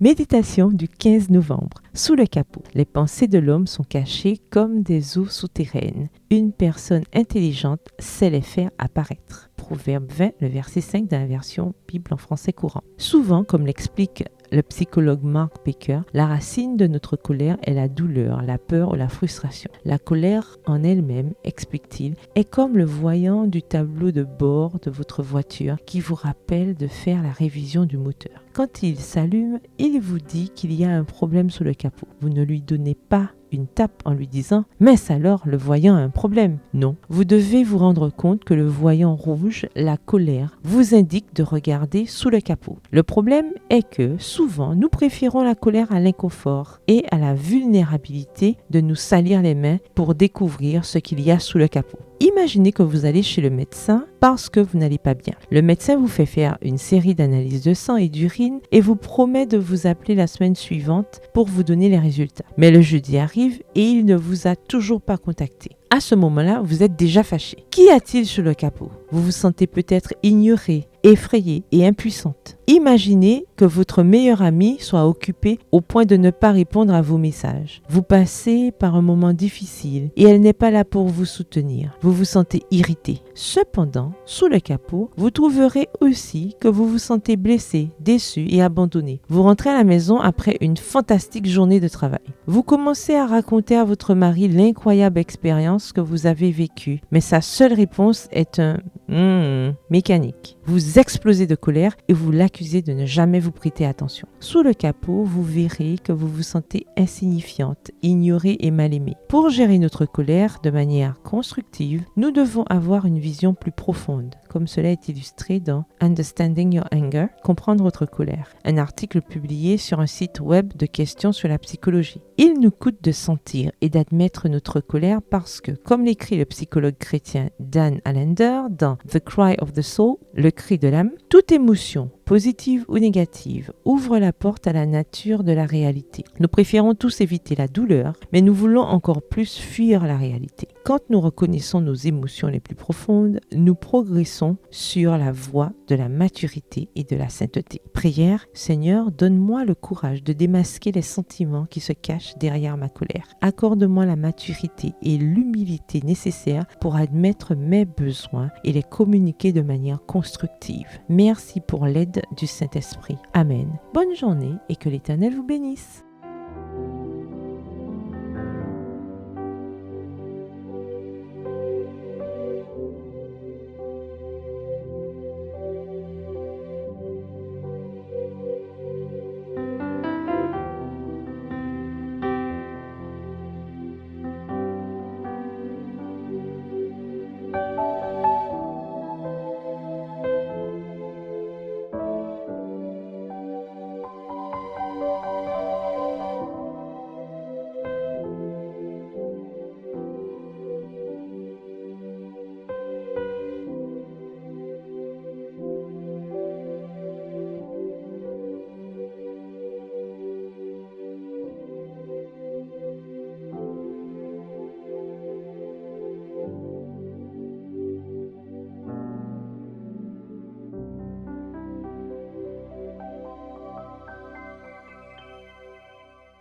Méditation du 15 novembre. Sous le capot. Les pensées de l'homme sont cachées comme des eaux souterraines. Une personne intelligente sait les faire apparaître. Proverbe 20, le verset 5 dans la version Bible en français courant. Souvent, comme l'explique le psychologue Mark Baker, la racine de notre colère est la douleur, la peur ou la frustration. La colère en elle-même, explique-t-il, est comme le voyant du tableau de bord de votre voiture qui vous rappelle de faire la révision du moteur. Quand il s'allume, il vous dit qu'il y a un problème sous le capot. Vous ne lui donnez pas une tape en lui disant « Mais alors, le voyant a un problème ». Non, vous devez vous rendre compte que le voyant rouge, la colère, vous indique de regarder sous le capot. Le problème est que, souvent, nous préférons la colère à l'inconfort et à la vulnérabilité de nous salir les mains pour découvrir ce qu'il y a sous le capot. Imaginez que vous allez chez le médecin parce que vous n'allez pas bien. Le médecin vous fait faire une série d'analyses de sang et d'urine et vous promet de vous appeler la semaine suivante pour vous donner les résultats. Mais le jeudi arrive et il ne vous a toujours pas contacté. À ce moment-là, vous êtes déjà fâché. Qu'y a-t-il sur le capot? Vous vous sentez peut-être ignoré, effrayée et impuissante. Imaginez que votre meilleure amie soit occupée au point de ne pas répondre à vos messages. Vous passez par un moment difficile et elle n'est pas là pour vous soutenir. Vous vous sentez irrité. Cependant, sous le capot, vous trouverez aussi que vous vous sentez blessé, déçu et abandonné. Vous rentrez à la maison après une fantastique journée de travail. Vous commencez à raconter à votre mari l'incroyable expérience que vous avez vécue, mais sa seule réponse est un mécanique. Vous explosez de colère et vous l'accusez de ne jamais vous prêter attention. Sous le capot, vous verrez que vous vous sentez insignifiante, ignorée et mal aimée. Pour gérer notre colère de manière constructive, nous devons avoir une vision plus profonde, comme cela est illustré dans Understanding Your Anger, Comprendre votre colère, un article publié sur un site web de questions sur la psychologie. Il nous coûte de sentir et d'admettre notre colère parce que, comme l'écrit le psychologue chrétien Dan Allender dans The Cry of the Soul, le cri de l'âme, toute émotion, positive ou négative, ouvre la porte à la nature de la réalité. Nous préférons tous éviter la douleur, mais nous voulons encore plus fuir la réalité. Quand nous reconnaissons nos émotions les plus profondes, nous progressons sur la voie de la maturité et de la sainteté. Prière, Seigneur, donne-moi le courage de démasquer les sentiments qui se cachent derrière ma colère. Accorde-moi la maturité et l'humilité nécessaires pour admettre mes besoins et les communiquer de manière constructive. Merci pour l'aide du Saint-Esprit. Amen. Bonne journée et que l'Éternel vous bénisse.